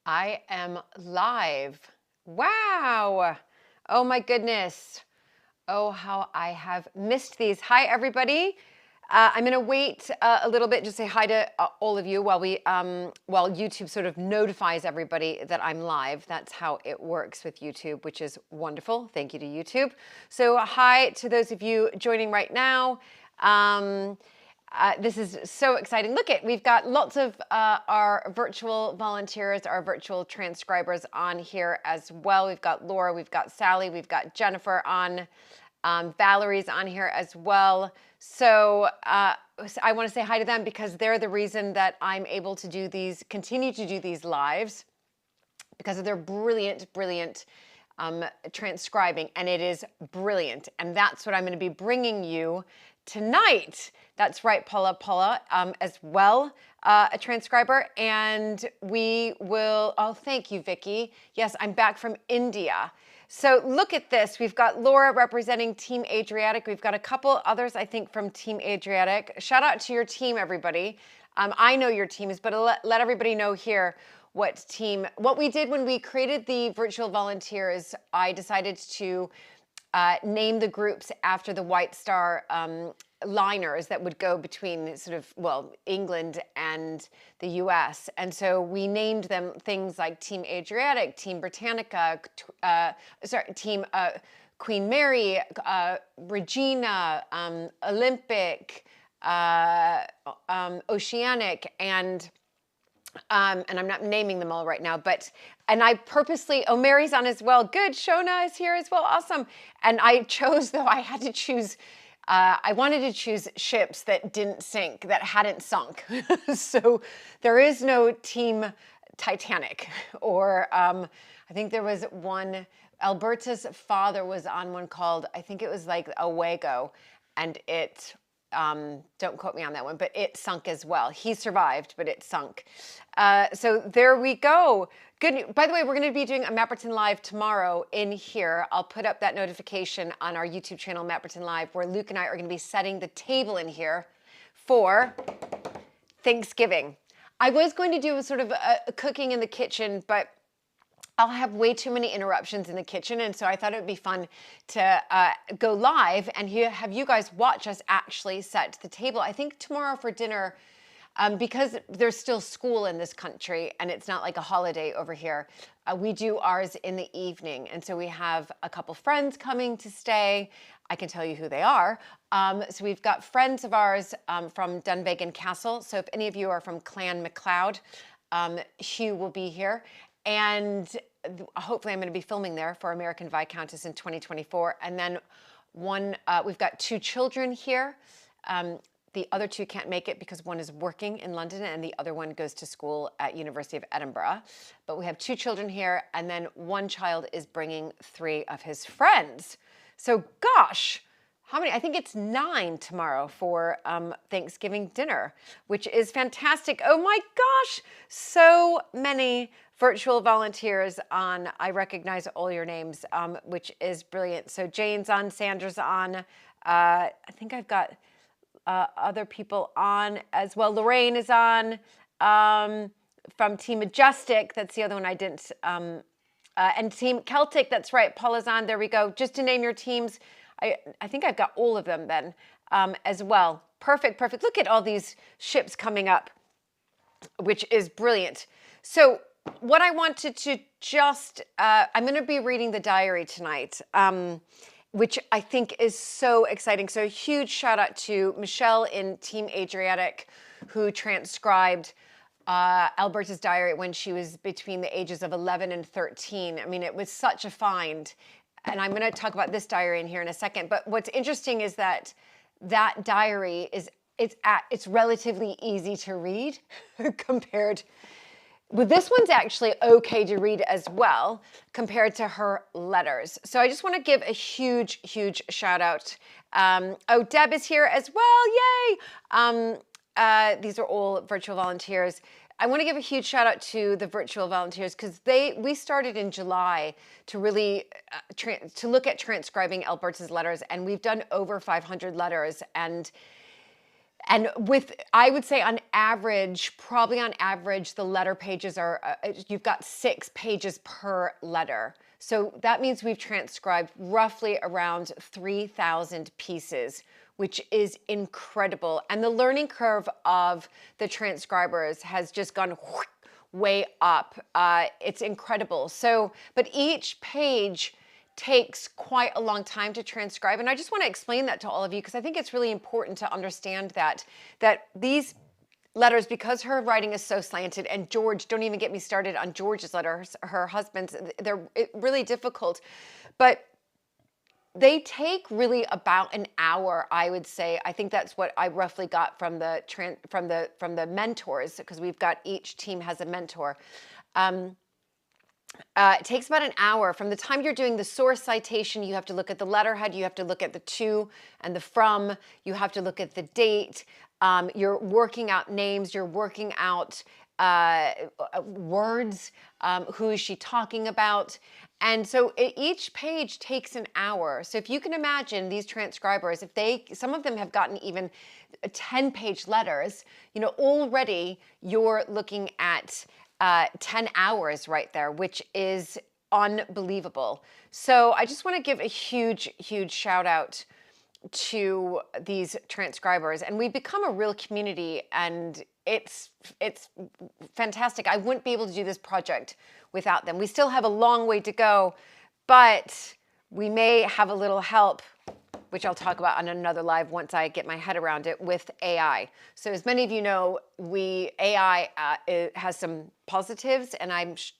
I am live. Wow. Oh my goodness. Oh, how I have missed these. Hi, everybody. I'm going to wait a little bit, just say hi to all of you while while YouTube sort of notifies everybody that I'm live. That's how it works with YouTube, which is wonderful. Thank you to YouTube. So hi to those of you joining right now. This is so exciting. Look we've got lots of our virtual volunteers, our virtual transcribers on here as well. We've got Laura, we've got Sally, we've got Jennifer on. Valerie's on here as well. So I want to say hi to them because they're the reason that I'm able to continue to do these lives, because of their brilliant transcribing, and it is brilliant. And that's what I'm going to be bringing you tonight. That's right, Paula, as well, a transcriber. And we will, oh, thank you, Vicky. Yes, I'm back from India. So look at this. We've got Laura representing Team Adriatic. We've got a couple others, I think, from Team Adriatic. Shout out to your team, everybody. I know your teams, but let everybody know here what we did when we created the virtual volunteers. I decided to name the groups after the White Star liners that would go between England and the US. And so we named them things like Team Adriatic, Team Britannica, Team Queen Mary, Regina, Olympic, Oceanic, and I'm not naming them all right now, and I purposely, oh, Mary's on as well. Good, Shona is here as well, awesome. And I chose, though, I had to choose, I wanted to choose ships that didn't sink, that hadn't sunk. So there is no Team Titanic, or I think there was one, Alberta's father was on one called, I think it was like Owego, and it, don't quote me on that one, but it sunk as well. He survived, but it sunk. So there we go. Good. By the way, we're going to be doing a Mapperton Live tomorrow in here. I'll put up that notification on our YouTube channel, Mapperton Live, where Luke and I are going to be setting the table in here for Thanksgiving. I was going to do a sort of a cooking in the kitchen, but I'll have way too many interruptions in the kitchen, and so I thought it would be fun to go live and have you guys watch us actually set the table. I think tomorrow for dinner, because there's still school in this country and it's not like a holiday over here, we do ours in the evening. And so we have a couple friends coming to stay. I can tell you who they are. So we've got friends of ours from Dunvegan Castle. So if any of you are from Clan MacLeod, Hugh will be here. And hopefully I'm going to be filming there for American Viscountess in 2024. And then we've got two children here. The other two can't make it because one is working in London and the other one goes to school at University of Edinburgh. But we have two children here, and then one child is bringing 3 of his friends. So gosh, how many? I think it's 9 tomorrow for Thanksgiving dinner, which is fantastic. Oh my gosh, so many virtual volunteers on. I recognize all your names, which is brilliant. So Jane's on, Sandra's on. I think I've got other people on as well. Lorraine is on from Team Majestic. That's the other one I didn't. And Team Celtic, that's right. Paula's on. There we go. Just to name your teams. I think I've got all of them then as well. Perfect. Look at all these ships coming up, which is brilliant. So what I wanted to just, I'm going to be reading the diary tonight, which I think is so exciting. So a huge shout out to Michelle in Team Adriatic, who transcribed Alberta's diary when she was between the ages of 11 and 13. I mean, it was such a find. And I'm going to talk about this diary in here in a second. But what's interesting is that diary it's relatively easy to read compared. Well, this one's actually okay to read as well compared to her letters. So I just want to give a huge shout out. Oh, Deb is here as well. Yay! These are all virtual volunteers. I want to give a huge shout out to the virtual volunteers because we started in July to really to look at transcribing Alberta's letters, and we've done over 500 letters. And And I would say on average, probably on average, the letter pages are, you've got 6 pages per letter. So that means we've transcribed roughly around 3,000 pieces, which is incredible. And the learning curve of the transcribers has just gone way up. It's incredible. So, but each page takes quite a long time to transcribe. And I just want to explain that to all of you because I think it's really important to understand that these letters, because her writing is so slanted, and George, don't even get me started on George's letters, her husband's, they're really difficult, but they take really about an hour, I would say. I think that's what I roughly got from the mentors, because we've got, each team has a mentor. It takes about an hour. From the time you're doing the source citation, you have to look at the letterhead, you have to look at the to and the from, you have to look at the date, you're working out names, you're working out words, who is she talking about? And so each page takes an hour. So if you can imagine these transcribers, some of them have gotten even 10-page letters, you know, already you're looking at 10 hours right there, which is unbelievable. So I just want to give a huge, huge shout out to these transcribers, and we've become a real community, and it's fantastic. I wouldn't be able to do this project without them. We still have a long way to go, but we may have a little help, which I'll talk about on another live once I get my head around it, with AI. So as many of you know, AI has some positives, and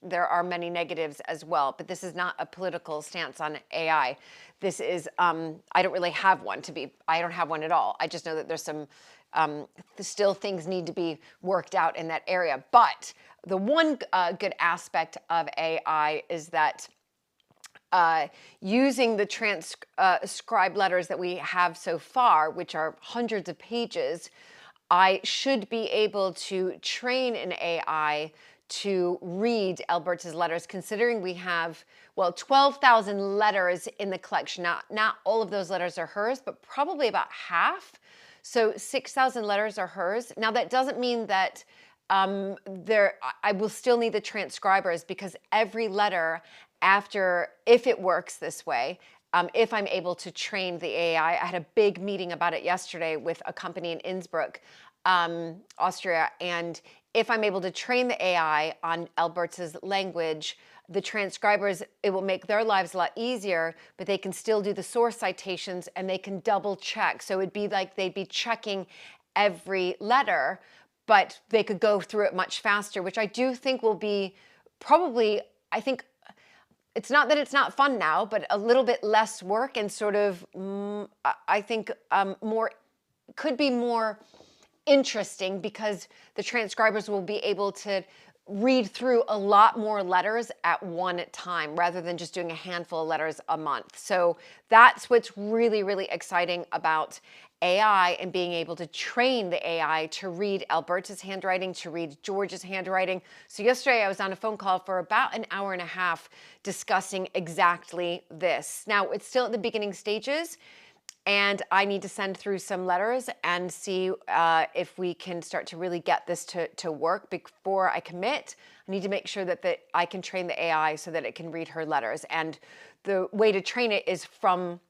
there are many negatives as well, but this is not a political stance on AI. This is, I don't really have one I don't have one at all. I just know that there's some, still things need to be worked out in that area. But the one good aspect of AI is that using the transcribed letters that we have so far, which are hundreds of pages, I should be able to train an AI to read Alberta's letters, considering we have, well, 12,000 letters in the collection. Now, not all of those letters are hers, but probably about half. So 6,000 letters are hers. Now, that doesn't mean that I will still need the transcribers, because every letter after, if it works this way, if I'm able to train the AI, I had a big meeting about it yesterday with a company in Innsbruck, Austria, and if I'm able to train the AI on Alberta's language, the transcribers, it will make their lives a lot easier, but they can still do the source citations and they can double check. So it'd be like they'd be checking every letter, but they could go through it much faster, which I do think will be probably, I think, it's not that it's not fun now, but a little bit less work, and sort of, I think, could be more interesting, because the transcribers will be able to read through a lot more letters at one time, rather than just doing a handful of letters a month. So that's what's really, really exciting about AI, and being able to train the AI to read Alberta's handwriting, to read George's handwriting. So yesterday I was on a phone call for about an hour and a half discussing exactly this. Now, it's still at the beginning stages, and I need to send through some letters and see if we can start to really get this to work before I commit. I need to make sure that I can train the AI so that it can read her letters. And the way to train it is from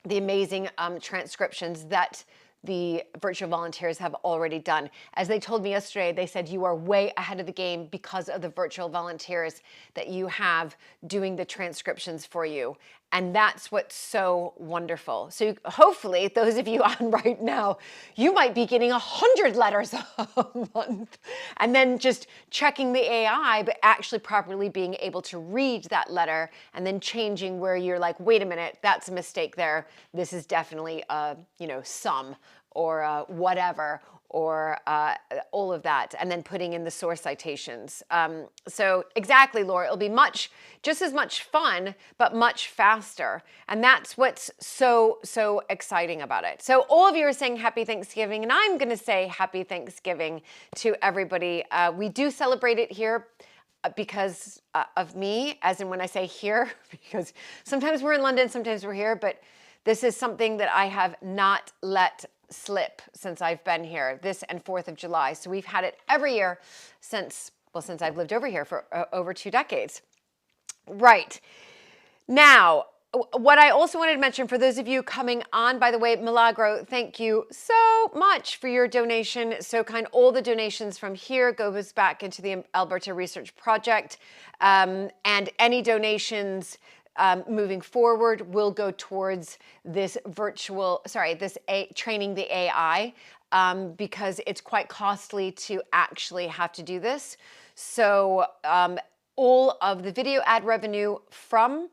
the amazing transcriptions that the virtual volunteers have already done. As they told me yesterday, they said you are way ahead of the game because of the virtual volunteers that you have doing the transcriptions for you. And that's what's so wonderful. So hopefully, those of you on right now, you might be getting 100 letters a month, and then just checking the AI, but actually properly being able to read that letter, and then changing where you're like, wait a minute, that's a mistake there. This is definitely a, some, or whatever, or all of that, and then putting in the source citations. So exactly, Laura, it'll be just as much fun, but much faster. And that's what's so, so exciting about it. So all of you are saying Happy Thanksgiving, and I'm gonna say Happy Thanksgiving to everybody. We do celebrate it here because of me, as in when I say here, because sometimes we're in London, sometimes we're here, but this is something that I have not let slip since I've been here, this and 4th of July. So we've had it every year since, well, since I've lived over here for over 2 decades. Right. Now, what I also wanted to mention for those of you coming on, by the way, Milagro, thank you so much for your donation. So kind, all the donations from here goes back into the Alberta Research Project, and any donations moving forward will go towards this training the AI, because it's quite costly to actually have to do this. So all of the video ad revenue from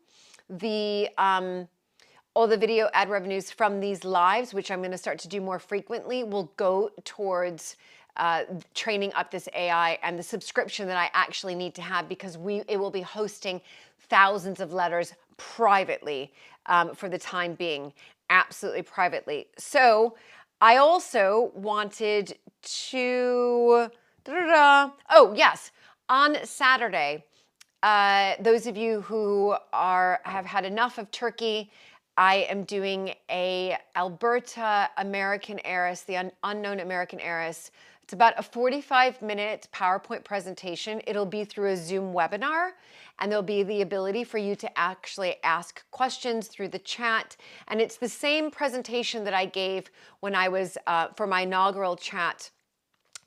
all the video ad revenues from these lives, which I'm going to start to do more frequently, will go towards training up this AI and the subscription that I actually need to have, because it will be hosting thousands of letters privately for the time being, absolutely privately. So I also wanted to, oh yes, on Saturday, those of you who have had enough of turkey, I am doing a Alberta American Heiress, the unknown American Heiress. It's about a 45-minute PowerPoint presentation. It'll be through a Zoom webinar, and there'll be the ability for you to actually ask questions through the chat. And it's the same presentation that I gave when I was for my inaugural chat,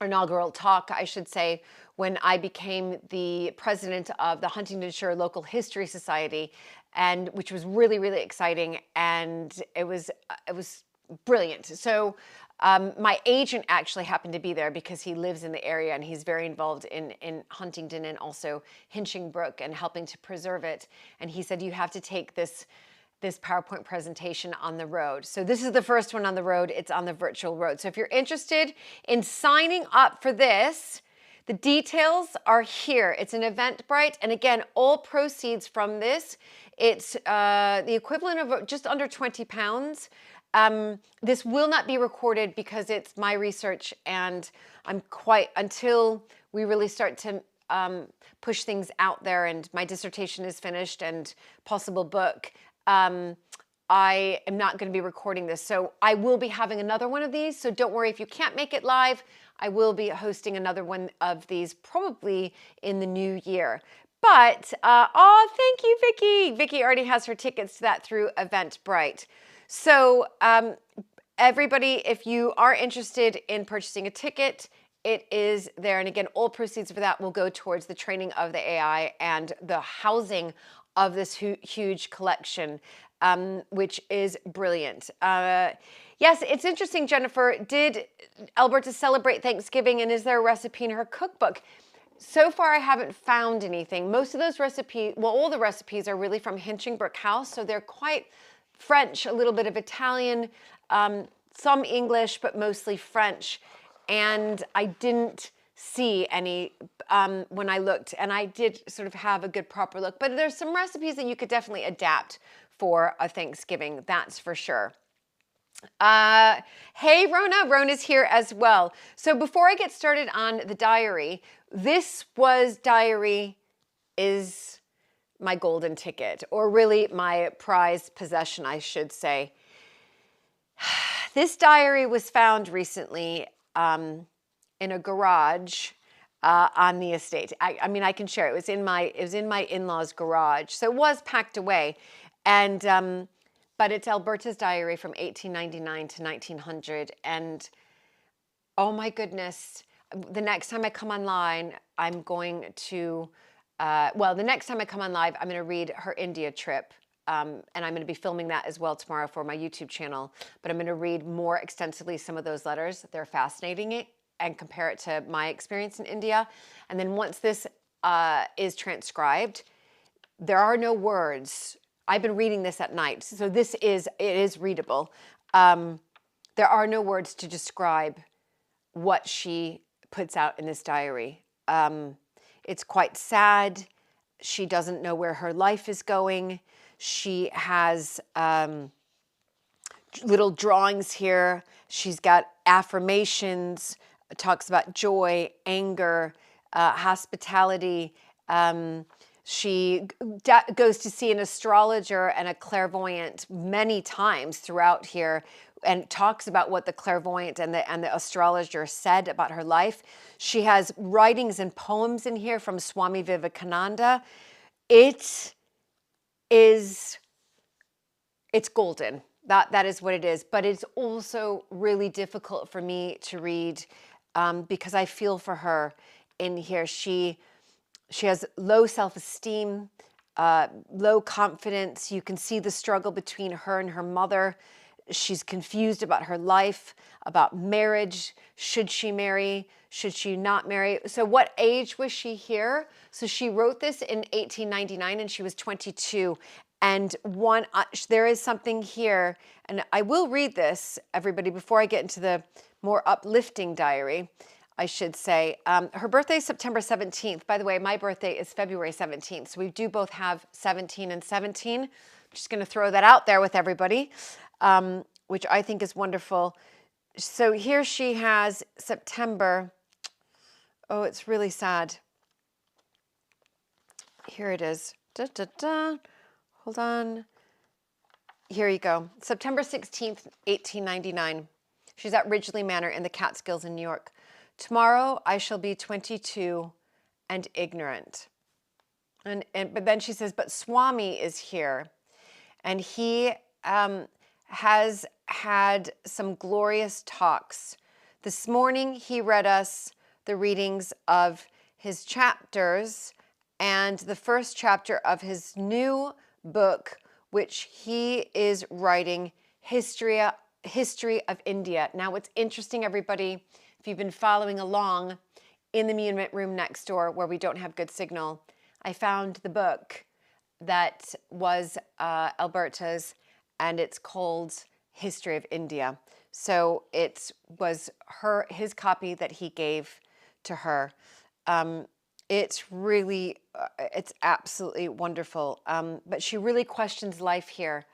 or inaugural talk, I should say, when I became the president of the Huntingdonshire Local History Society, and which was really, really exciting, and it was brilliant. So my agent actually happened to be there because he lives in the area and he's very involved in Huntingdon and also Hinchingbrooke and helping to preserve it. And he said, you have to take this PowerPoint presentation on the road. So this is the first one on the road. It's on the virtual road. So if you're interested in signing up for this, the details are here. It's an Eventbrite. And again, all proceeds from this, it's the equivalent of just under 20 pounds. This will not be recorded because it's my research, and until we really start to push things out there and my dissertation is finished and possible book, I am not going to be recording this. So I will be having another one of these. So don't worry if you can't make it live. I will be hosting another one of these probably in the new year. But, oh, thank you, Vicky. Vicky already has her tickets to that through Eventbrite. So everybody, if you are interested in purchasing a ticket, it is there. And again, all proceeds for that will go towards the training of the AI and the housing of this huge collection, which is brilliant. Yes, it's interesting, Jennifer. Did Alberta celebrate Thanksgiving, and is there a recipe in her cookbook? So far, I haven't found anything. Most of those recipes, well, all the recipes are really from Hinchingbrooke House, so they're quite French, a little bit of Italian, some English, but mostly French. And I didn't see any when I looked, and I did sort of have a good proper look. But there's some recipes that you could definitely adapt for a Thanksgiving, that's for sure. Hey, Rona. Rona's here as well. So before I get started on the diary, this diary is my golden ticket, or really my prized possession, I should say. This diary was found recently in a garage on the estate. I mean, I can share. It was in my in-laws' garage, so it was packed away, and but it's Alberta's diary from 1899 to 1900, and oh my goodness, the next time I come online, I'm going to. The next time I come on live, I'm going to read her India trip, and I'm going to be filming that as well tomorrow for my YouTube channel. But I'm going to read more extensively some of those letters. They're fascinating, and compare it to my experience in India. And then once this is transcribed, there are no words. I've been reading this at night, so it is readable. There are no words to describe what she puts out in this diary. It's quite sad. She doesn't know where her life is going. She has little drawings here. She's got affirmations, talks about joy, anger, hospitality. She goes to see an astrologer and a clairvoyant many times throughout here, and talks about what the clairvoyant and the astrologer said about her life. She has writings and poems in here from Swami Vivekananda. It's golden. That is what it is. But it's also really difficult for me to read because I feel for her in here. She has low self-esteem, low confidence. You can see the struggle between her and her mother. She's confused about her life, about marriage. Should she marry? Should she not marry? So what age was she here? So she wrote this in 1899 and she was 22. And there is something here, and I will read this, everybody, before I get into the more uplifting diary, I should say. Her birthday is September 17th. By the way, my birthday is February 17th. So we do both have 17 and 17. I'm just going to throw that out there with everybody, which I think is wonderful. So here she has September. Oh, it's really sad. Here it is. Da, da, da. Hold on. Here you go. September 16th, 1899. She's at Ridgely Manor in the Catskills in New York. Tomorrow I shall be 22 and ignorant. But then she says, but Swami is here. And he has had some glorious talks. This morning he read us the readings of his chapters and the first chapter of his new book, which he is writing, History of India. Now, what's interesting, everybody, if you've been following along in the Muniment room next door where we don't have good signal, I found the book that was Alberta's, and it's called History of India. So it was his copy that he gave to her. It's really, it's absolutely wonderful. But she really questions life here.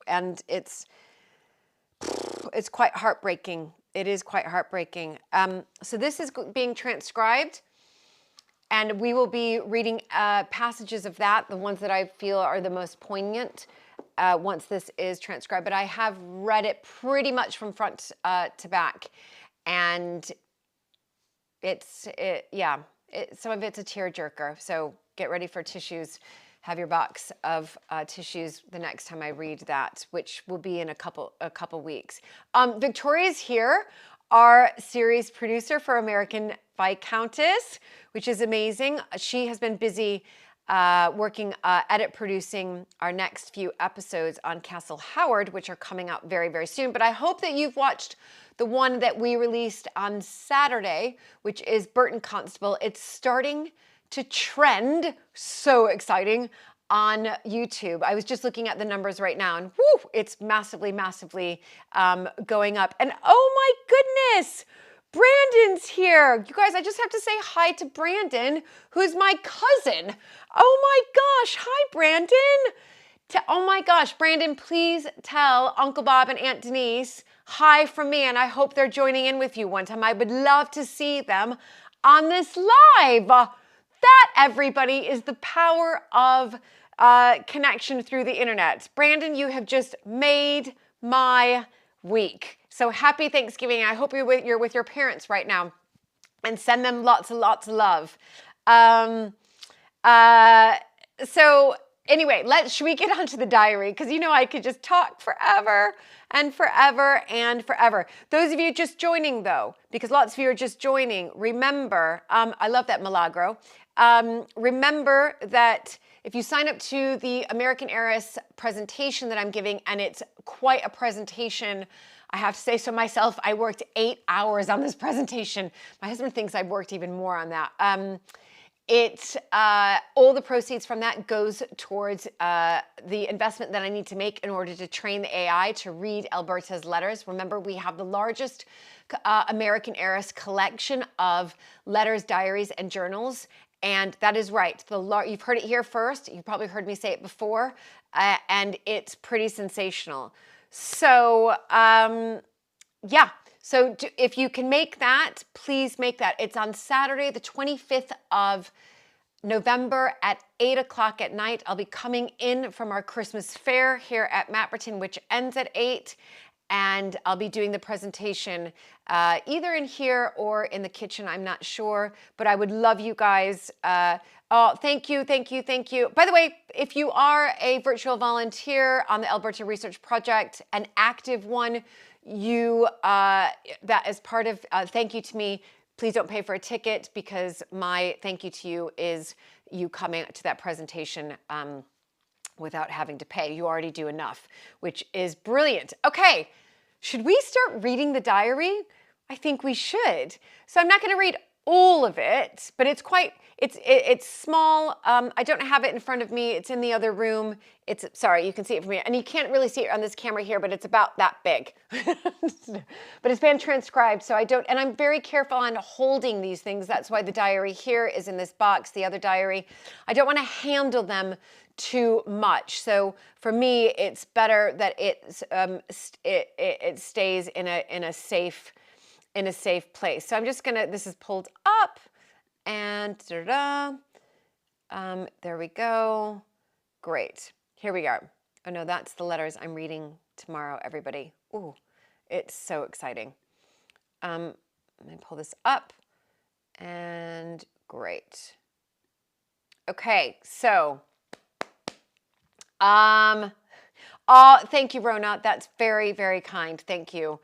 And it's quite heartbreaking. It is quite heartbreaking. So this is being transcribed, and we will be reading passages of that, the ones that I feel are the most poignant, once this is transcribed. But I have read it pretty much from front to back, and some of it's a tearjerker, so get ready for tissues. Have your box of tissues the next time I read that, which will be in a couple weeks. Victoria's here, our series producer for American Viscountess, which is amazing. She has been busy working, edit producing our next few episodes on Castle Howard, which are coming out very, very soon. But I hope that you've watched the one that we released on Saturday, which is Burton Constable. It's starting to trend, so exciting, on YouTube. I was just looking at the numbers right now, and whoo, it's massively, massively going up. And oh my goodness, Brandon's here. You guys, I just have to say hi to Brandon, who's my cousin. Oh my gosh, hi Brandon. Oh my gosh, Brandon, please tell Uncle Bob and Aunt Denise hi from me, and I hope they're joining in with you one time. I would love to see them on this live. That, everybody, is the power of connection through the internet. Brandon, you have just made my week. So happy Thanksgiving. I hope you're with your parents right now, and send them lots and lots of love. So anyway, should we get onto the diary? Because you know I could just talk forever and forever and forever. Those of you just joining though, because lots of you are just joining, remember, I love that Milagro. Remember that if you sign up to the American Heiress presentation that I'm giving, and it's quite a presentation, I have to say so myself, I worked 8 hours on this presentation. My husband thinks I worked even more on that. All the proceeds from that goes towards the investment that I need to make in order to train the AI to read Alberta's letters. Remember, we have the largest American Heiress collection of letters, diaries, and journals. And that is right. You've heard it here first. You probably heard me say it before. And it's pretty sensational. So, yeah. So if you can make that, please make that. It's on Saturday, the 25th of November at 8 o'clock at night. I'll be coming in from our Christmas fair here at Mapperton, which ends at 8. and I'll be doing the presentation either in here or in the kitchen. I'm not sure, but I would love you guys. Oh, thank you, thank you, thank you. By the way, if you are a virtual volunteer on the Alberta Research Project, an active one, you that is part of thank you to me. Please don't pay for a ticket, because my thank you to you is you coming to that presentation without having to pay. You already do enough, which is brilliant. Okay, should we start reading the diary? I think we should. So I'm not going to read all of it, but it's quite, it's small. I don't have it in front of me. It's in the other room. It's, sorry, you can see it from here. And you can't really see it on this camera here, but it's about that big. But it's been transcribed, so I don't, and I'm very careful on holding these things. That's why the diary here is in this box, the other diary. I don't want to handle them too much. So for me, it's better that it stays in a safe place. So I'm just gonna, this is pulled up and there we go. Great. Here we go. Oh no, that's the letters I'm reading tomorrow, everybody. Ooh, it's so exciting. Let me pull this up and great. Okay, so oh, thank you, Rona. That's very, very kind. Thank you.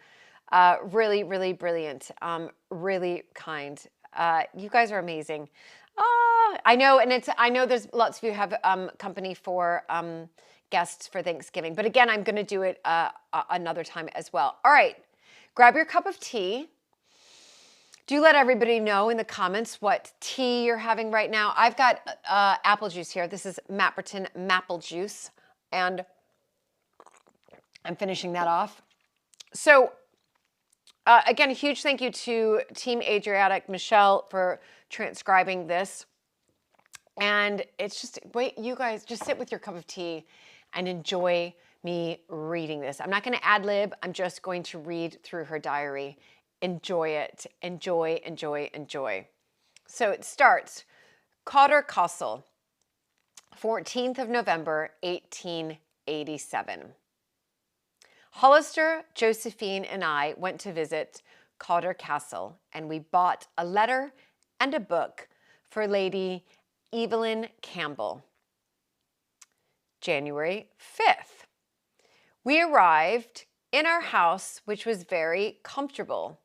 Really, really brilliant. Really kind. You guys are amazing. I know, and I know there's lots of you have company for guests for Thanksgiving, but again, I'm going to do it another time as well. All right, grab your cup of tea. Do let everybody know in the comments what tea you're having right now. I've got apple juice here. This is Mapperton maple juice, and I'm finishing that off. So again, a huge thank you to Team Adriatic, Michelle, for transcribing this. And it's just, wait, you guys, just sit with your cup of tea and enjoy me reading this. I'm not going to ad-lib. I'm just going to read through her diary. Enjoy it. Enjoy, enjoy, enjoy. So it starts, Cotter Castle, 14th of November, 1887. Hollister, Josephine, and I went to visit Cotter Castle, and we bought a letter and a book for Lady Evelyn Campbell. January 5th. We arrived in our house, which was very comfortable,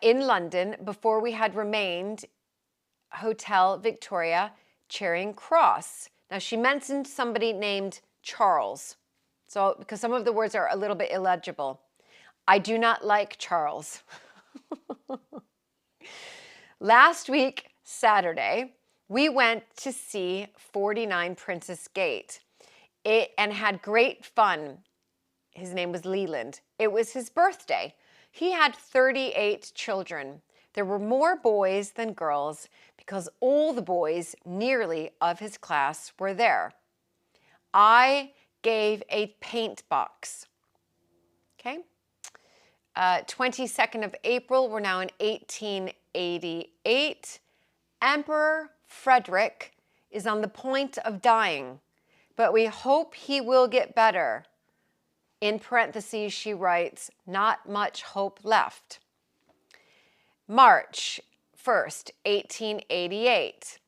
in London before we had remained Hotel Victoria, Charing Cross. Now, she mentioned somebody named Charles. So, because some of the words are a little bit illegible. I do not like Charles. Last week, Saturday, we went to see 49 Princess Gate and had great fun. His name was Leland. It was his birthday. He had 38 children. There were more boys than girls because all the boys nearly of his class were there. I gave a paint box. Okay. 22nd of April, we're now in 1888. Emperor Frederick is on the point of dying, but we hope he will get better. In parentheses, she writes, not much hope left. March 1st, 1888.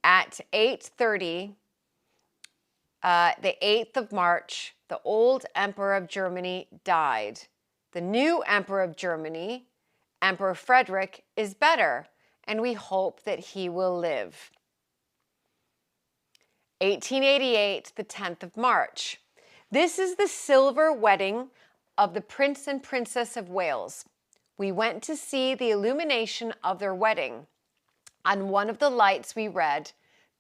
At 8:30, the 8th of March, the old Emperor of Germany died. The new Emperor of Germany, Emperor Frederick, is better, and we hope that he will live. 1888, the 10th of March. This is the silver wedding of the Prince and Princess of Wales. We went to see the illumination of their wedding. On one of the lights we read,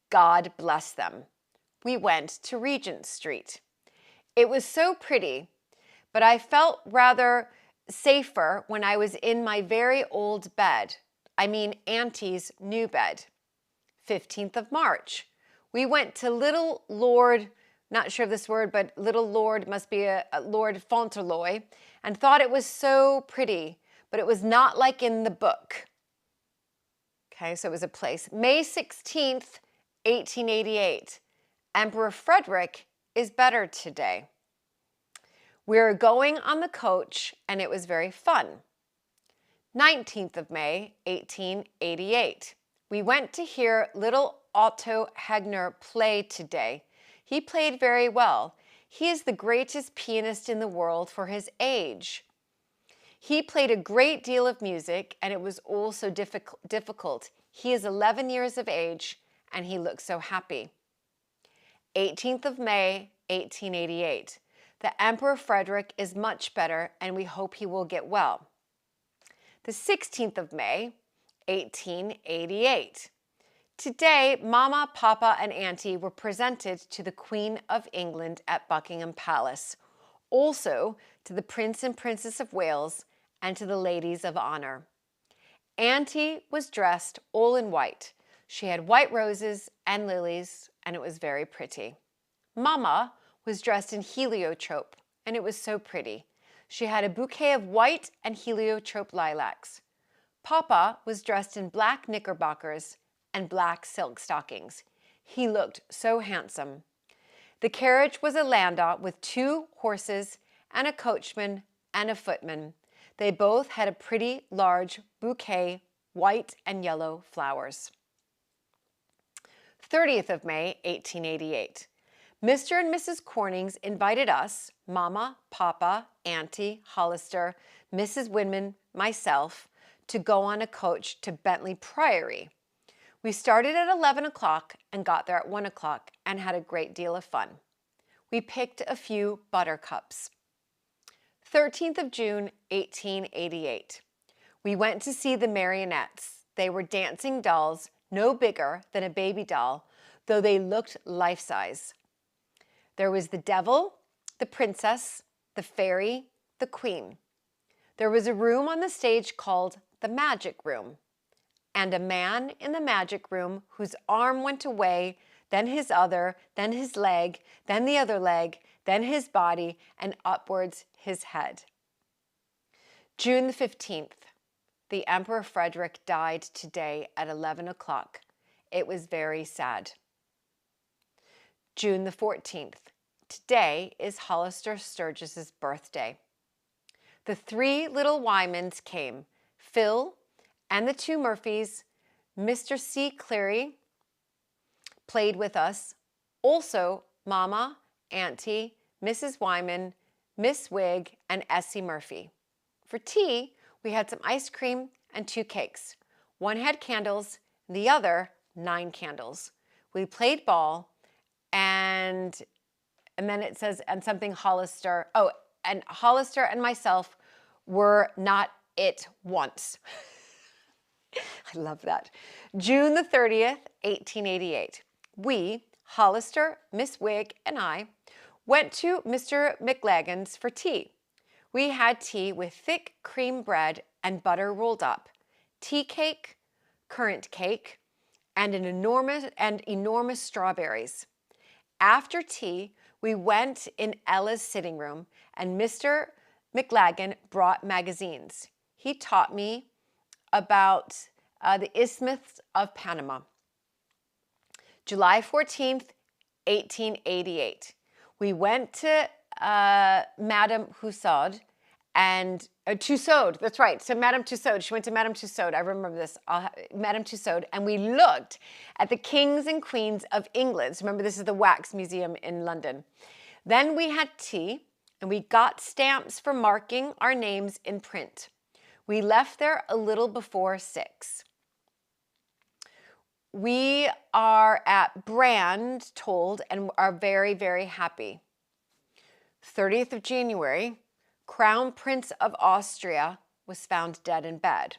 God bless them. We went to Regent Street. It was so pretty, but I felt rather safer when I was in my very old bed. I mean Auntie's new bed. 15th of March. We went to Little Lord, not sure of this word, but Little Lord must be a Lord Fauntleroy, and thought it was so pretty, but it was not like in the book. Okay, so it was a place. May 16th, 1888. Emperor Frederick is better today. We were going on the coach and it was very fun. 19th of May, 1888. We went to hear little Otto Hegner play today. He played very well. He is the greatest pianist in the world for his age. He played a great deal of music and it was also difficult. He is 11 years of age and he looks so happy. 18th of May, 1888. The Emperor Frederick is much better and we hope he will get well. The 16th of May, 1888. Today, Mama, Papa, and Auntie were presented to the Queen of England at Buckingham Palace, also to the Prince and Princess of Wales and to the ladies of honor. Auntie was dressed all in white. She had white roses and lilies, and it was very pretty. Mama was dressed in heliotrope, and it was so pretty. She had a bouquet of white and heliotrope lilacs. Papa was dressed in black knickerbockers and black silk stockings. He looked so handsome. The carriage was a landau with 2 horses and a coachman and a footman. They both had a pretty large bouquet, white and yellow flowers. 30th of May, 1888. Mr. and Mrs. Cornings invited us, Mama, Papa, Auntie, Hollister, Mrs. Winman, myself, to go on a coach to Bentley Priory. We started at 11 o'clock and got there at 1 o'clock and had a great deal of fun. We picked a few buttercups. 13th of June, 1888. We went to see the marionettes. They were dancing dolls, no bigger than a baby doll, though they looked life-size. There was the devil, the princess, the fairy, the queen. There was a room on the stage called the magic room, and a man in the magic room whose arm went away, then his other, then his leg, then the other leg, then his body, and upwards his head. June the 15th. The Emperor Frederick died today at 11 o'clock. It was very sad. June the 14th. Today is Hollister Sturgis's birthday. The 3 little Wymans came, Phil and the 2 Murphys. Mr. C. Cleary played with us. Also, Mama, Auntie, Mrs. Wyman, Miss Wigg, and Essie Murphy. For tea, we had some ice cream and 2 cakes. One had candles, the other 9 candles. We played ball, and then it says, and something Hollister, oh, and Hollister and myself were not it once. I love that. June the 30th, 1888. We, Hollister, Miss Wigg, and I, went to Mr. McLagan's for tea. We had tea with thick cream bread and butter rolled up, tea cake, currant cake, and enormous strawberries. After tea, we went in Ella's sitting room, and Mr. McLagan brought magazines. He taught me about the Isthmus of Panama. July 14th, 1888. We went to Madame Tussaud and Tussaud, that's right. So Madame Tussaud, she went to Madame Tussaud. I remember this, Madame Tussaud, and we looked at the kings and queens of England. So remember, this is the Wax Museum in London. Then we had tea, and we got stamps for marking our names in print. We left there a little before 6. We are at Brand, told, and are very, very happy. 30th of January, Crown Prince of Austria was found dead in bed.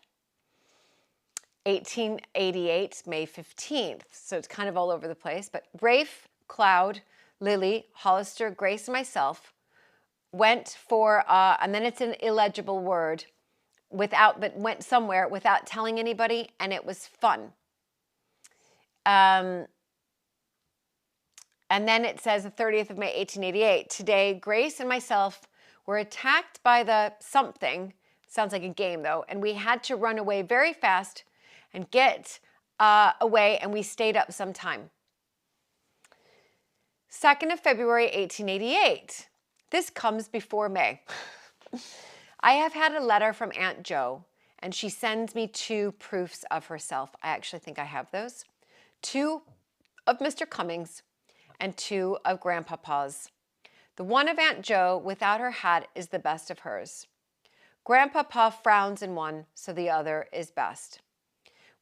1888, May 15th, so it's kind of all over the place, but Rafe, Cloud, Lily, Hollister, Grace, and myself went for, and then it's an illegible word, but went somewhere without telling anybody, and it was fun. And then it says the 30th of May, 1888. Today, Grace and myself were attacked by the something, sounds like a game though, and we had to run away very fast and get away, and we stayed up some time. 2nd of February, 1888. This comes before May. I have had a letter from Aunt Jo, and she sends me 2 proofs of herself. I actually think I have those. 2 of Mr. Cummings and 2 of Grandpapa's. The one of Aunt Jo without her hat is the best of hers. Grandpapa frowns in one, so the other is best.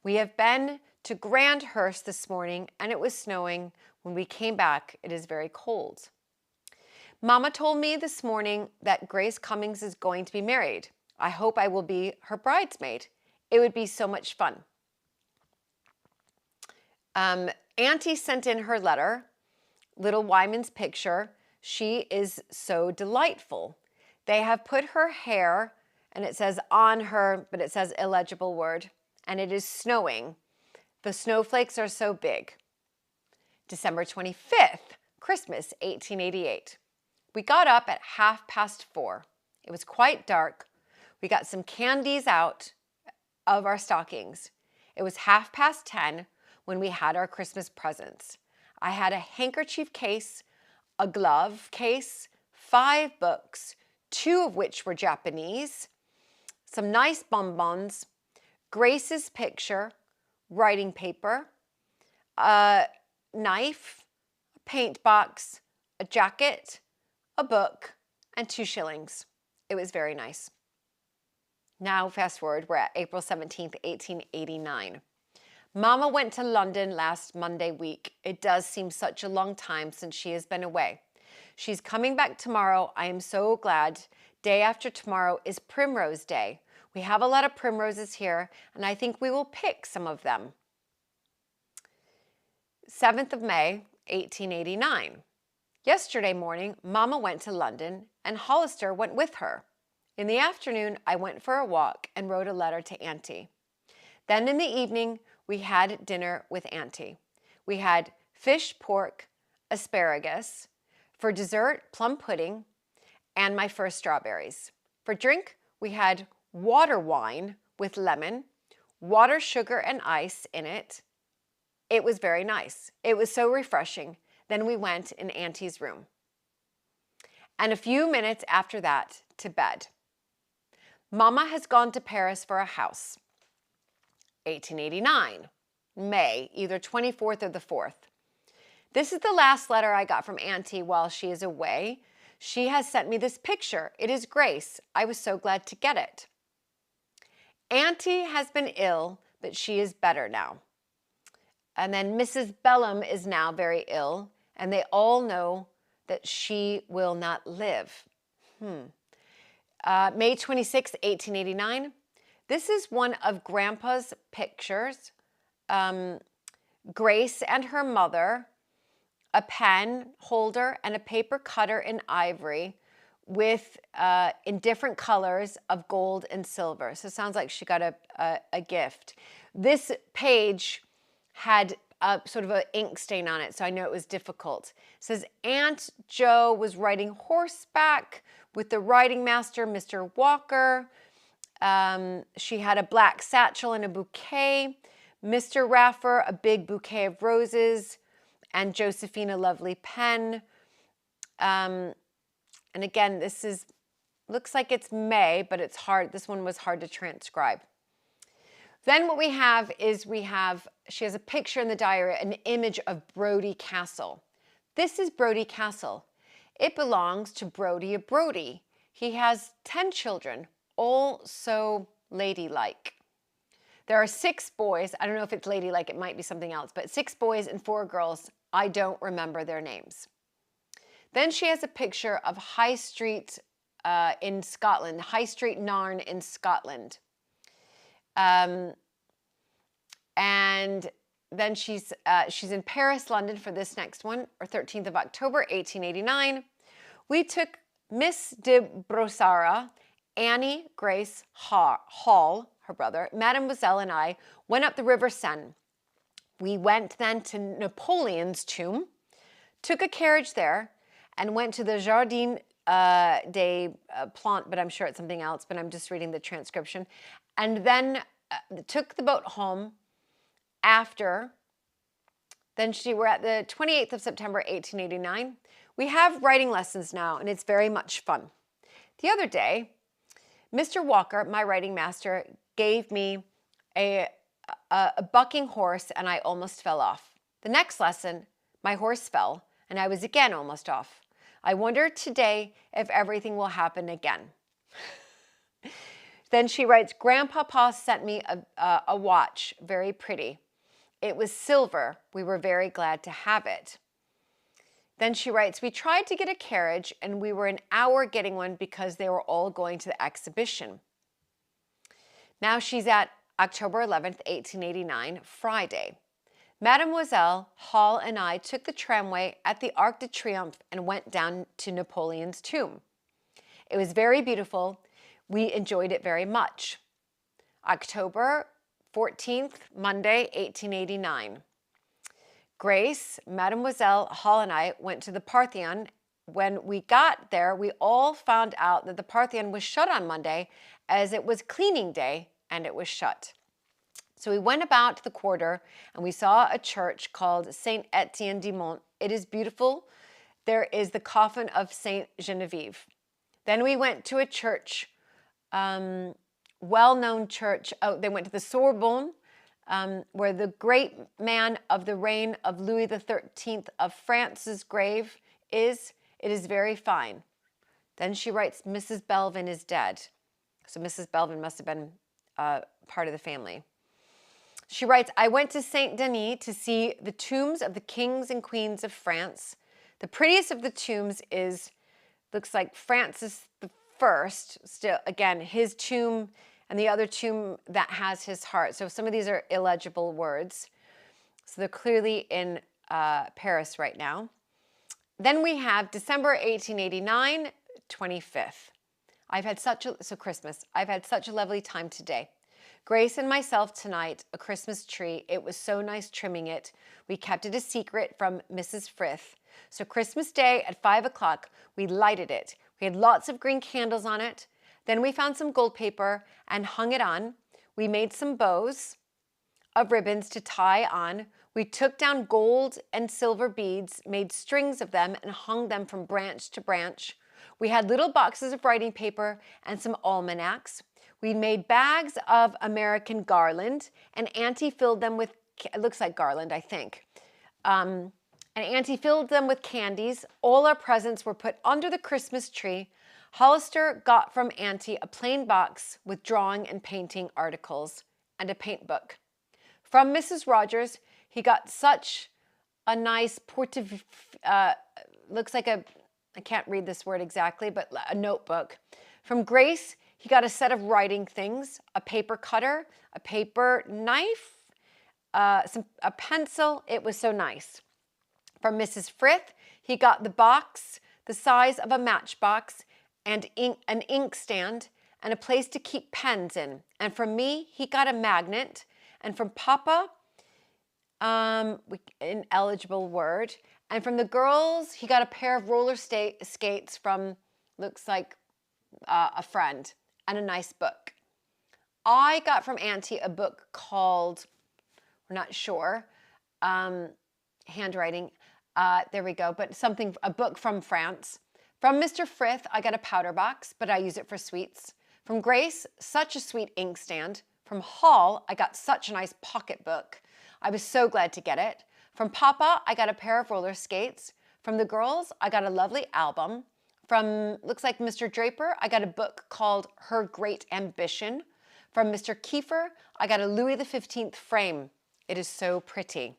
We have been to Grandhurst this morning, and it was snowing. When we came back, it is very cold. Mama told me this morning that Grace Cummings is going to be married. I hope I will be her bridesmaid. It would be so much fun. Auntie sent in her letter, little Wyman's picture. She is so delightful. They have put her hair, and it says on her, but it says illegible word, and it is snowing. The snowflakes are so big. December 25th, Christmas, 1888. We got up at 4:30. It was quite dark. We got some candies out of our stockings. It was 10:30 when we had our Christmas presents. I had a handkerchief case, a glove case, 5 books, 2 of which were Japanese, some nice bonbons, Grace's picture, writing paper, a knife, a paint box, a jacket, a book, and 2 shillings. It was very nice. Now, fast forward, we're at April 17th, 1889. Mama went to London last Monday week. It does seem such a long time since she has been away. She's coming back tomorrow. I am so glad. Day after tomorrow is Primrose Day. We have a lot of primroses here, and I think we will pick some of them. 7th of May, 1889. Yesterday morning, Mama went to London, and Hollister went with her. In the afternoon, I went for a walk and wrote a letter to Auntie. Then in the evening, we had dinner with Auntie. We had fish, pork, asparagus. For dessert, plum pudding, and my first strawberries. For drink, we had water wine with lemon, water, sugar, and ice in it. It was very nice. It was so refreshing. Then we went in Auntie's room. And a few minutes after that, to bed. Mama has gone to Paris for a house. 1889, May, either 24th or the 4th. This is the last letter I got from Auntie while she is away. She has sent me this picture. It is Grace. I was so glad to get it. Auntie has been ill, but she is better now. And then Mrs. Bellum is now very ill, and they all know that she will not live. May 26, 1889. This is one of Grandpa's pictures. Grace and her mother, a pen holder, and a paper cutter in ivory with in different colors of gold and silver. So it sounds like she got a gift. This page had sort of an ink stain on it, so I know it was difficult. It says, Aunt Jo was riding horseback with the riding master, Mr. Walker. She had a black satchel and a bouquet. Mr. Raffer, a big bouquet of roses. And Josephine, a lovely pen. And again, this looks like it's May, but it's hard. This one was hard to transcribe. Then what we have is she has a picture in the diary, an image of Brodie Castle. This is Brodie Castle. It belongs to Brodie of Brodie. He has 10 children, all so ladylike. There are 6 boys. I don't know if it's ladylike, it might be something else, but 6 boys and 4 girls. I don't remember their names. Then she has a picture of High Street in Scotland, High Street Narn in Scotland. And then she's in Paris, London for this next one, or 13th of October, 1889. We took Miss de Brossara, Annie Grace Hall, her brother, Mademoiselle and I went up the River Seine. We went then to Napoleon's tomb, took a carriage there, and went to the Jardin des Plantes, but I'm sure it's something else, but I'm just reading the transcription. And then took the boat home after. Then we were at the 28th of September, 1889. We have writing lessons now, and it's very much fun. The other day, Mr. Walker, my writing master, gave me a bucking horse, and I almost fell off. The next lesson, my horse fell, and I was again almost off. I wonder today if everything will happen again. Then she writes, Grandpapa sent me a watch, very pretty. It was silver. We were very glad to have it. Then she writes, we tried to get a carriage and we were an hour getting one because they were all going to the exhibition. Now she's at October 11th, 1889, Friday. Mademoiselle Hall and I took the tramway at the Arc de Triomphe and went down to Napoleon's tomb. It was very beautiful. We enjoyed it very much. October 14th, Monday, 1889. Grace, Mademoiselle Hall and I went to the Parthenon. When we got there, we all found out that the Parthenon was shut on Monday as it was cleaning day and it was shut. So we went about the quarter and we saw a church called Saint Etienne du Mont. It is beautiful. There is the coffin of Saint Genevieve. Then we went to a church, well-known church. Oh, they went to the Sorbonne, where the great man of the reign of Louis XIII of France's grave is. It is very fine. Then she writes, Mrs. Belvin is dead. So Mrs. Belvin must have been part of the family. She writes, I went to Saint Denis to see the tombs of the kings and queens of France. The prettiest of the tombs looks like Francis I, still, again, his tomb and the other tomb that has his heart. So some of these are illegible words. So they're clearly in Paris right now. Then we have December 1889, 25th. Christmas. I've had such a lovely time today. Grace and myself tonight, a Christmas tree. It was so nice trimming it. We kept it a secret from Mrs. Frith. So Christmas Day at 5 o'clock, we lighted it. We had lots of green candles on it. Then we found some gold paper and hung it on. We made some bows of ribbons to tie on. We took down gold and silver beads, made strings of them, and hung them from branch to branch. We had little boxes of writing paper and some almanacs. We made bags of American garland, and Auntie filled them with, it looks like garland, I think. And Auntie filled them with candies. All our presents were put under the Christmas tree. Hollister got from Auntie a plain box with drawing and painting articles and a paint book. From Mrs. Rogers, he got such a nice looks like I can't read this word exactly, but a notebook. From Grace, he got a set of writing things, a paper cutter, a paper knife, a pencil. It was so nice. From Mrs. Frith, he got the box the size of a matchbox and an inkstand and a place to keep pens in. And from me, he got a magnet. And from Papa, an eligible word. And from the girls, he got a pair of roller skates from, looks like a friend, and a nice book. I got from Auntie a book called, we're not sure, handwriting, there we go, but a book from France. From Mr. Frith, I got a powder box, but I use it for sweets. From Grace, such a sweet inkstand. From Hall, I got such a nice pocketbook. I was so glad to get it. From Papa, I got a pair of roller skates. From the girls, I got a lovely album. From, looks like Mr. Draper, I got a book called Her Great Ambition. From Mr. Kiefer, I got a Louis XV frame. It is so pretty.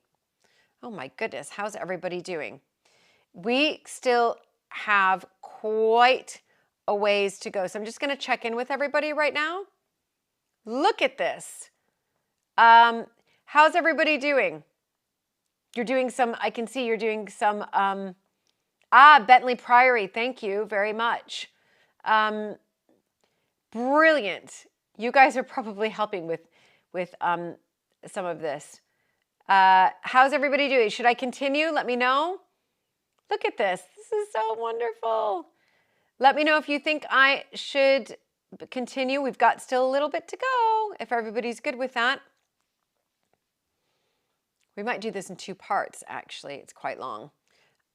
Oh my goodness, how's everybody doing? We still have quite a ways to go. So I'm just going to check in with everybody right now. Look at this. How's everybody doing? You're doing some, I can see you're doing some, Bentley Priory, thank you very much. Brilliant. You guys are probably helping with some of this. How's everybody doing? Should I continue? Let me know. Look at this. This is so wonderful. Let me know if you think I should continue. We've got still a little bit to go, if everybody's good with that. We might do this in 2 parts, actually. It's quite long.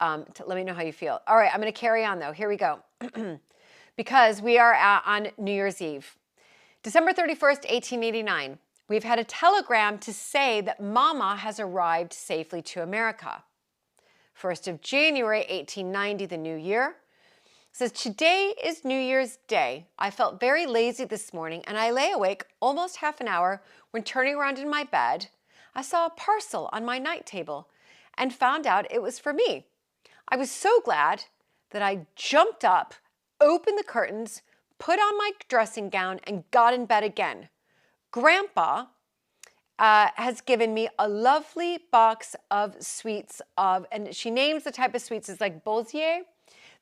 Let me know how you feel. All right, I'm going to carry on, though. Here we go. Because we are on New Year's Eve. December 31st, 1889. We've had a telegram to say that Mama has arrived safely to America. 1st of January, 1890, the new year. Says, today is New Year's Day. I felt very lazy this morning and I lay awake almost half an hour when turning around in my bed, I saw a parcel on my night table and found out it was for me. I was so glad that I jumped up, opened the curtains, put on my dressing gown and got in bed again. Grandpa has given me a lovely box of sweets and she names the type of sweets as like Bolsier.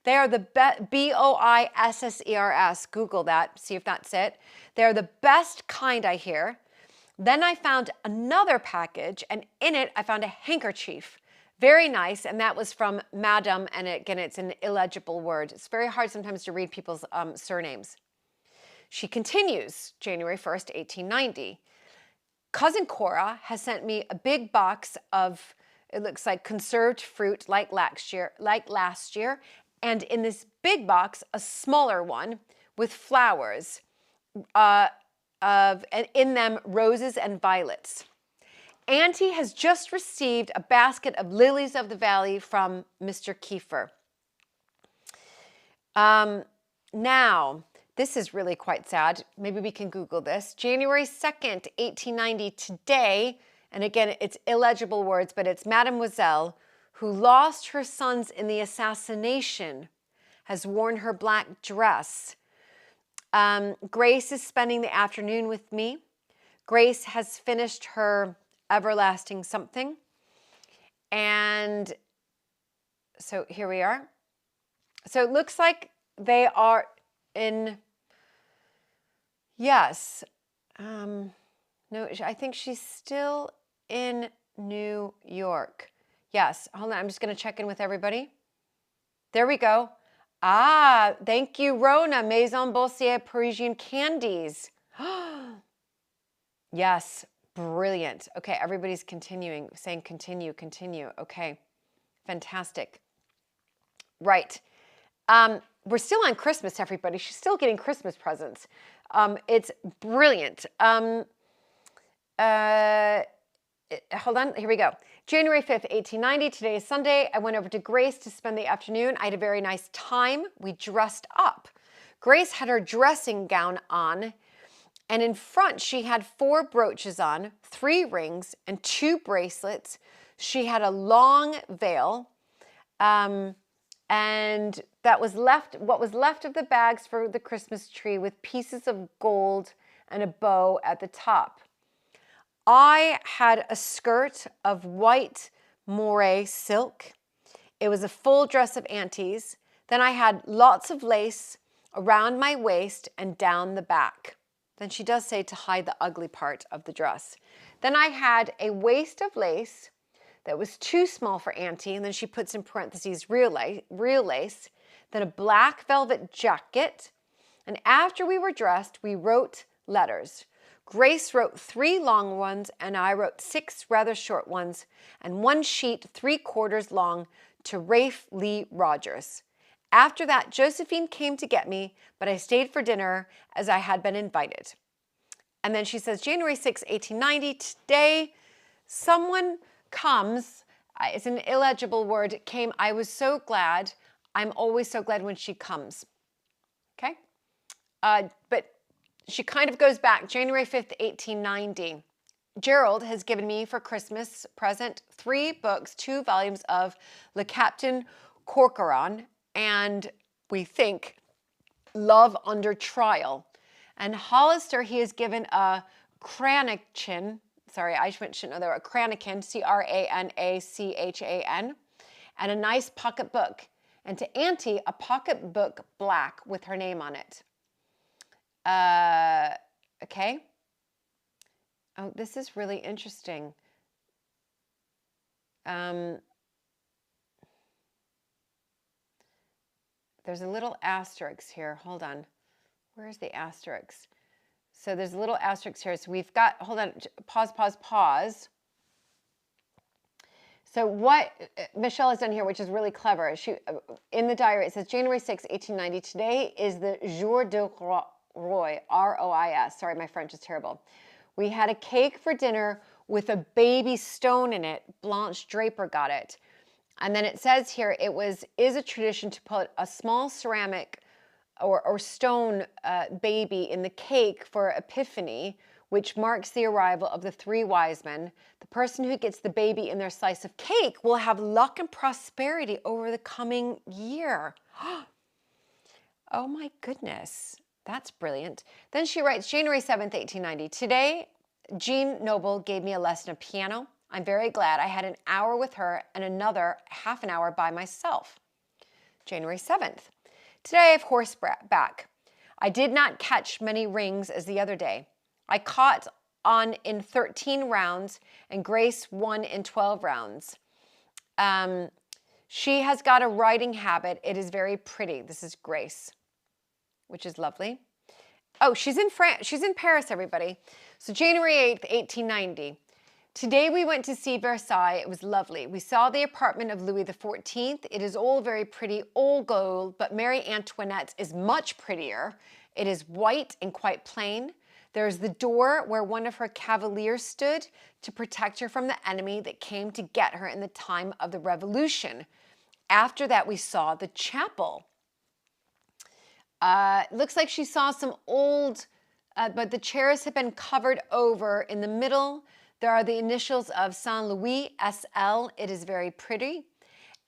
They are the Boissers. Google that, see if that's it. They're the best kind, I hear. Then I found another package, and in it I found a handkerchief. Very nice, and that was from Madame, and again, it's an illegible word. It's very hard sometimes to read people's surnames. She continues, January 1st, 1890. Cousin Cora has sent me a big box of, it looks like conserved fruit like last year, and in this big box, a smaller one with flowers, and in them roses and violets. Auntie has just received a basket of lilies of the valley from Mr. Kiefer. Now, this is really quite sad. Maybe we can Google this. January 2nd, 1890, today, and again, it's illegible words, but it's Mademoiselle, who lost her sons in the assassination, has worn her black dress. Grace is spending the afternoon with me. Grace has finished her everlasting something. And so here we are. So it looks like they are in, yes. No, I think she's still in New York. Yes, hold on, I'm just gonna check in with everybody. There we go. Ah, thank you, Rona. Maison Bolsier Parisian candies. Yes, brilliant. Okay, everybody's continuing, saying continue, continue. Okay, fantastic. Right. We're still on Christmas, everybody. She's still getting Christmas presents. It's brilliant. Hold on, here we go. January 5th, 1890, today is Sunday. I went over to Grace to spend the afternoon. I had a very nice time. We dressed up. Grace had her dressing gown on, and in front she had 4 brooches on, 3 rings, and 2 bracelets. She had a long veil, and that was left, what was left of the bags for the Christmas tree with pieces of gold and a bow at the top. I had a skirt of white moire silk. It was a full dress of Auntie's. Then I had lots of lace around my waist and down the back. Then she does say to hide the ugly part of the dress. Then I had a waist of lace that was too small for Auntie, and then she puts in parentheses real lace, then a black velvet jacket, and after we were dressed, we wrote letters. Grace wrote 3 long ones, and I wrote 6 rather short ones, and 1 sheet 3/4 long to Rafe Lee Rogers. After that, Josephine came to get me, but I stayed for dinner as I had been invited. And then she says, January 6, 1890, today, someone comes, it's an illegible word, came, I was so glad, I'm always so glad when she comes. Okay? But she kind of goes back, January 5th, 1890. Gerald has given me for Christmas present 3 books, 2 volumes of Le Captain Corcoran, and we think Love Under Trial. And Hollister, he has given a Cranachan, sorry, I shouldn't know there, a Cranachan, Cranachan, and a nice pocket book. And to Auntie, a pocket book black with her name on it. Okay. Oh, this is really interesting. There's a little asterisk here. Hold on. Where's the asterisk? So there's a little asterisk here. So we've got, hold on, pause. So what Michelle has done here, which is really clever, she in the diary, it says January 6, 1890. Today is the Jour de Roi, R-O-I-S. Sorry, my French is terrible. We had a cake for dinner with a baby stone in it. Blanche Draper got it. And then it says here, is a tradition to put a small ceramic or stone baby in the cake for Epiphany, which marks the arrival of the three wise men. The person who gets the baby in their slice of cake will have luck and prosperity over the coming year. Oh my goodness, that's brilliant. Then she writes, January 7th, 1890. Today, Jean Noble gave me a lesson of piano. I'm very glad I had an hour with her and another half an hour by myself. January 7th. Today I have horseback. I did not catch many rings as the other day. I caught on in 13 rounds and Grace won in 12 rounds. She has got a riding habit. It is very pretty. This is Grace, which is lovely. Oh, she's in France. She's in Paris, everybody. So January 8th, 1890. Today we went to see Versailles. It was lovely. We saw the apartment of Louis XIV. It is all very pretty, all gold, but Marie Antoinette's is much prettier. It is white and quite plain. There's the door where one of her cavaliers stood to protect her from the enemy that came to get her in the time of the Revolution. After that, we saw the chapel. Looks like she saw some old, but the chairs have been covered over. In the middle, there are the initials of Saint Louis, SL. It is very pretty.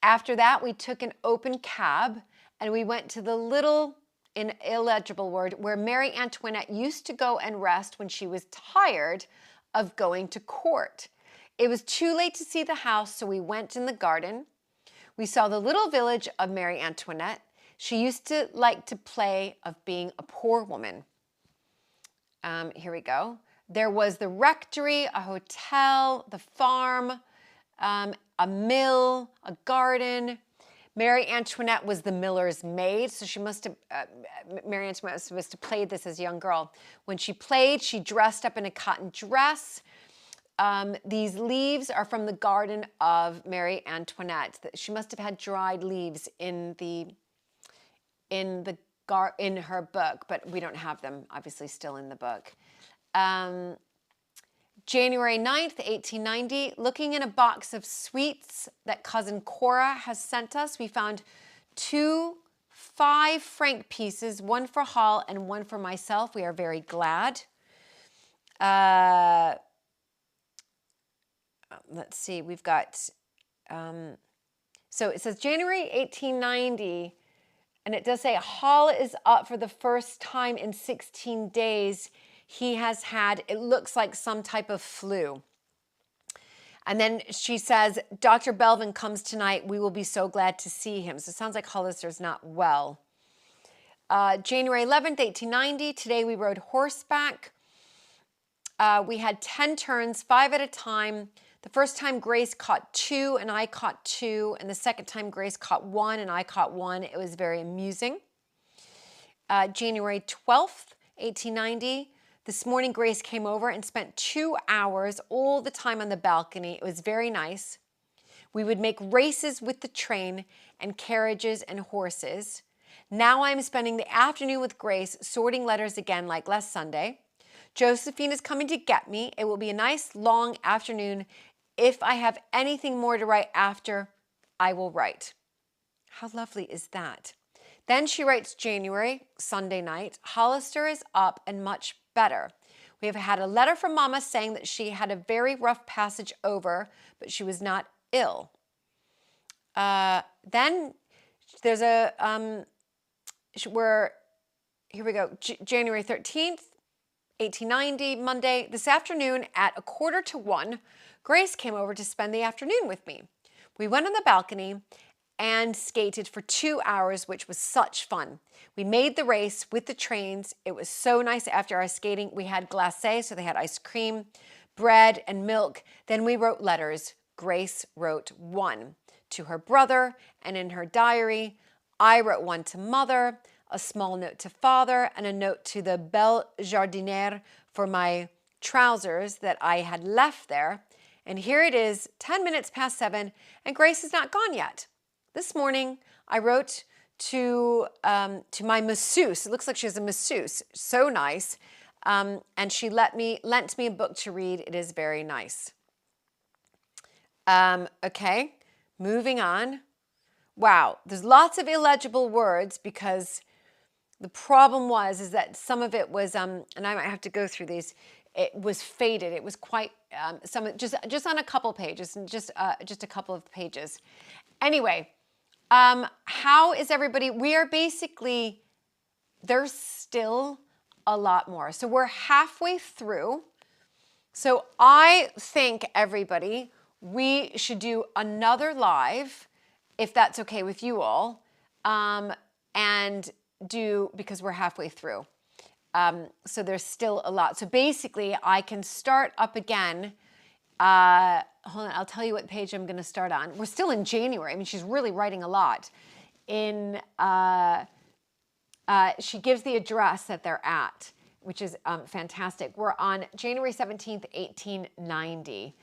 After that, we took an open cab and we went to the little, in illegible word, where Marie Antoinette used to go and rest when she was tired of going to court. It was too late to see the house, so we went in the garden. We saw the little village of Marie Antoinette. She used to like to play of being a poor woman. Here we go. There was the rectory, a hotel, the farm, a mill, a garden. Marie Antoinette was the miller's maid, so she must have, Marie Antoinette was supposed to play this as a young girl. When she played, she dressed up in a cotton dress. These leaves are from the garden of Marie Antoinette. She must have had dried leaves in her book, but we don't have them, obviously, still in the book. January 9th, 1890, looking in a box of sweets that cousin Cora has sent us, we found 2 5-franc pieces, one for Hall and one for myself. We are very glad. Let's see, we've got, so it says January 1890, and it does say Hall is up for the first time in 16 days. He has had, it looks like some type of flu. And then she says, Dr. Belvin comes tonight. We will be so glad to see him. So it sounds like Hollister's not well. January 11th, 1890. Today we rode horseback. We had 10 turns, 5 at a time. The first time Grace caught 2 and I caught 2. And the second time Grace caught 1 and I caught 1. It was very amusing. January 12th, 1890. This morning, Grace came over and spent 2 hours all the time on the balcony. It was very nice. We would make races with the train and carriages and horses. Now I'm spending the afternoon with Grace, sorting letters again like last Sunday. Josephine is coming to get me. It will be a nice long afternoon. If I have anything more to write after, I will write. How lovely is that? Then she writes January, Sunday night. Hollister is up and much better. We have had a letter from Mama saying that she had a very rough passage over, but she was not ill. Then there's a, here we go, January 13th, 1890, Monday. This afternoon at 1:45, Grace came over to spend the afternoon with me. We went on the balcony and skated for 2 hours, which was such fun. We made the race with the trains. It was so nice after our skating. We had glacé, so they had ice cream, bread, and milk. Then we wrote letters. Grace wrote 1 to her brother, and in her diary, I wrote 1 to Mother, a small note to Father, and a note to the belle jardinière for my trousers that I had left there. And here it is, 10 minutes past 7, and Grace is not gone yet. This morning, I wrote to my masseuse. It looks like she has a masseuse. So nice. And she lent me a book to read. It is very nice. Okay, moving on. Wow, there's lots of illegible words because the problem is that some of it was, and I might have to go through these, it was faded. It was quite, just on a couple pages, and just a couple of pages. Anyway, how is everybody? We are basically, there's still a lot more. So we're halfway through. So I think everybody, we should do another live, if that's okay with you all, and because we're halfway through. So there's still a lot. So basically I can start up again. Hold on, I'll tell you what page I'm going to start on. We're still in January. I mean, she's really writing a lot. She gives the address that they're at, which is fantastic. We're on January 17th, 1890.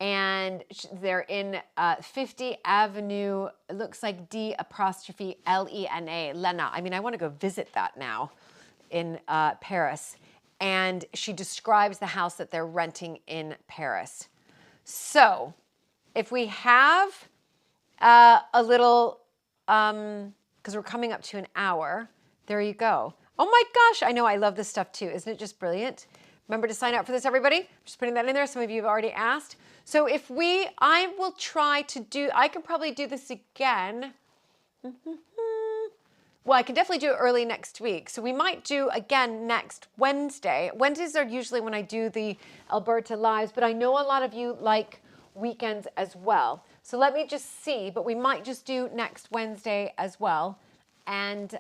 And they're in 50 Avenue, it looks like D''Lena, Lena. I mean, I want to go visit that now in Paris. And she describes the house that they're renting in Paris. So if we have a little, because we're coming up to an hour, there you go. Oh my gosh, I know, I love this stuff too. Isn't it just brilliant? Remember to sign up for this, everybody. Just putting that in there. Some of you have already asked. So if I will try to do, I can probably do this again. Well, I can definitely do it early next week. So we might do again next Wednesday. Wednesdays are usually when I do the Alberta lives, but I know a lot of you like weekends as well. So let me just see, but we might just do next Wednesday as well and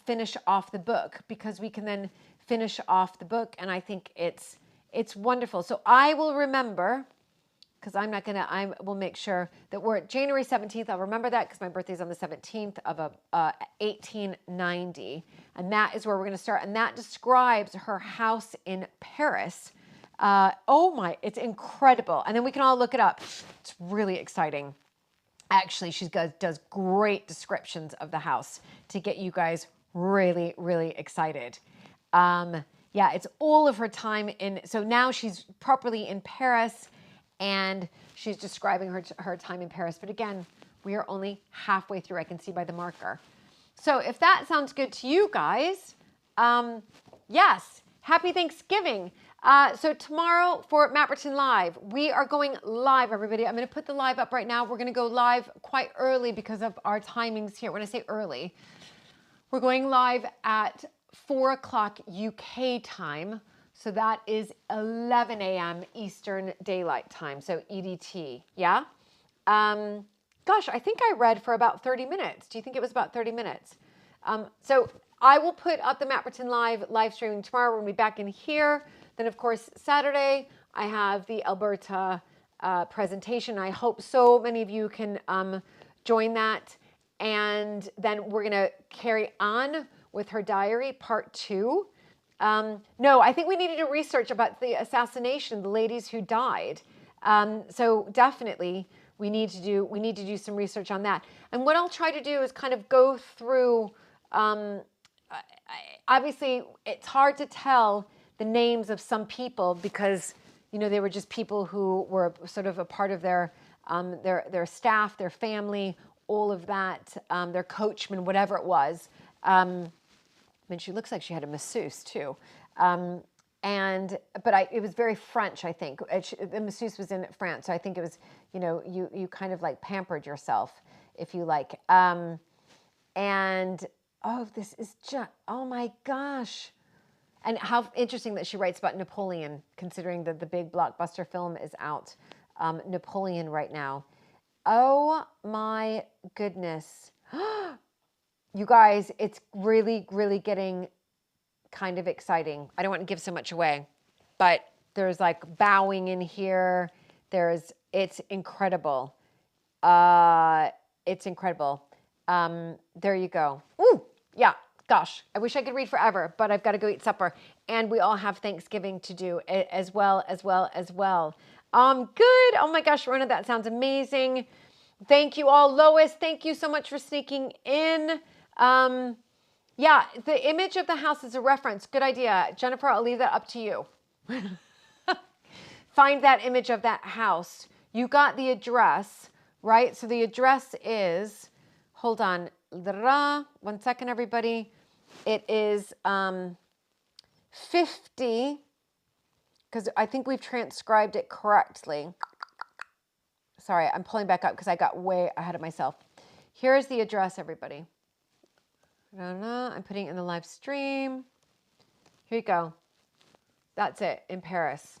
finish off the book, because we can then finish off the book, and I think it's wonderful. So I will remember, because I will make sure that we're at January 17th. I'll remember that because my birthday is on the 17th of 1890, and that is where we're going to start. And that describes her house in Paris. It's incredible. And then we can all look it up. It's really exciting. Actually, she does great descriptions of the house to get you guys really, really excited. Yeah, it's all of her time so now she's properly in Paris, and she's describing her time in Paris. But again, we are only halfway through. I can see by the marker. So if that sounds good to you guys, yes, happy Thanksgiving. So tomorrow for Mapperton Live, we are going live, everybody. I'm going to put the live up right now. We're going to go live quite early because of our timings here. When I say early, we're going live at 4 o'clock UK time. So that is 11 a.m. Eastern Daylight Time. So EDT, yeah? Gosh, I think I read for about 30 minutes. Do you think it was about 30 minutes? So I will put up the Mapperton live streaming tomorrow. We're going to be back in here. Then, of course, Saturday, I have the Alberta presentation. I hope so many of you can join that. And then we're going to carry on with her diary, part 2. No, I think we need to do research about the assassination, the ladies who died. So definitely we need to do some research on that. And what I'll try to do is kind of go through, obviously it's hard to tell the names of some people because, you know, they were just people who were sort of a part of their staff, their family, all of that, their coachman, whatever it was. I mean, she looks like she had a masseuse too. But it was very French, I think. The masseuse was in France, so I think it was, you know, you kind of like pampered yourself, if you like. This is just, oh my gosh. And how interesting that she writes about Napoleon, considering that the big blockbuster film is out, Napoleon right now. Oh my goodness. You guys, it's really, really getting kind of exciting. I don't want to give so much away, but there's like bowing in here. It's incredible. It's incredible. There you go. Ooh, yeah, gosh, I wish I could read forever, but I've got to go eat supper. And we all have Thanksgiving to do as well. Good. Oh my gosh, Rona, that sounds amazing. Thank you all. Lois, thank you so much for sneaking in. Yeah, the image of the house is a reference. Good idea. Jennifer, I'll leave that up to you. Find that image of that house. You got the address, right? So the address is, hold on, 1 second, everybody. It is 50, because I think we've transcribed it correctly. Sorry, I'm pulling back up because I got way ahead of myself. Here's the address, everybody. I'm putting it in the live stream. Here you go. That's it, in Paris.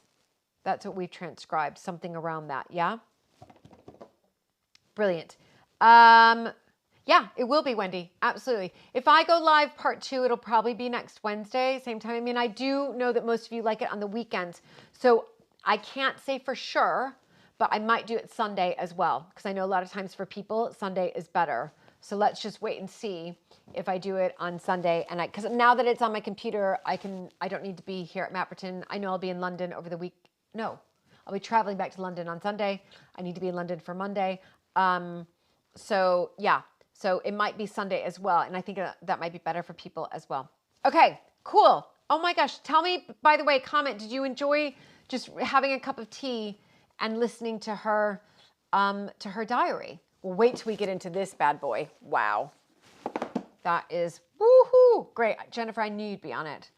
That's what we've transcribed, something around that, yeah? Brilliant. Yeah, it will be, Wendy, absolutely. If I go live part 2, it'll probably be next Wednesday, same time. I mean, I do know that most of you like it on the weekends, so I can't say for sure, but I might do it Sunday as well, because I know a lot of times for people, Sunday is better. So let's just wait and see if I do it on Sunday. And because now that it's on my computer, I don't need to be here at Mapperton. I know I'll be in London over the week. No, I'll be traveling back to London on Sunday. I need to be in London for Monday. So yeah, so it might be Sunday as well. And I think that might be better for people as well. Okay, cool. Oh my gosh. Tell me, by the way, comment, did you enjoy just having a cup of tea and listening to her diary? Well, wait till we get into this bad boy. Wow. That is woohoo. Great. Jennifer, I knew you'd be on it.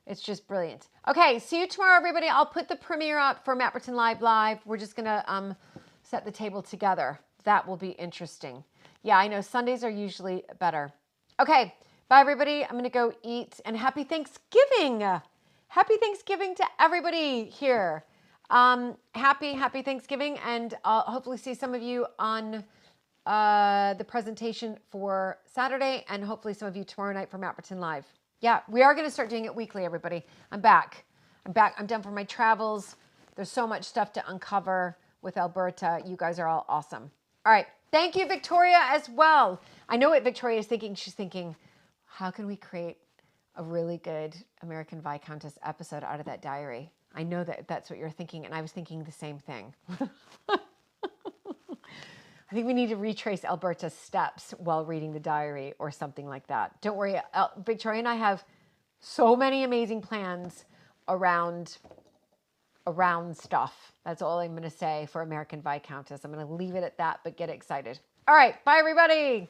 It's just brilliant. Okay, see you tomorrow, everybody. I'll put the premiere up for Mapperton Live. We're just going to set the table together. That will be interesting. Yeah, I know Sundays are usually better. Okay, bye, everybody. I'm going to go eat. And happy Thanksgiving. Happy Thanksgiving to everybody here. Happy Thanksgiving. And I'll hopefully see some of you on the presentation for Saturday, and hopefully some of you tomorrow night for Mapperton Live. Yeah, we are going to start doing it weekly, everybody. I'm back. I'm done for my travels. There's so much stuff to uncover with Alberta. You guys are all awesome. All right. Thank you, Victoria, as well. I know what Victoria is thinking. She's thinking, how can we create a really good American Viscountess episode out of that diary? I know that that's what you're thinking, and I was thinking the same thing. I think we need to retrace Alberta's steps while reading the diary or something like that. Don't worry, Victoria and I have so many amazing plans around stuff. That's all I'm going to say for American Viscountess. I'm going to leave it at that, but get excited. All right, bye everybody.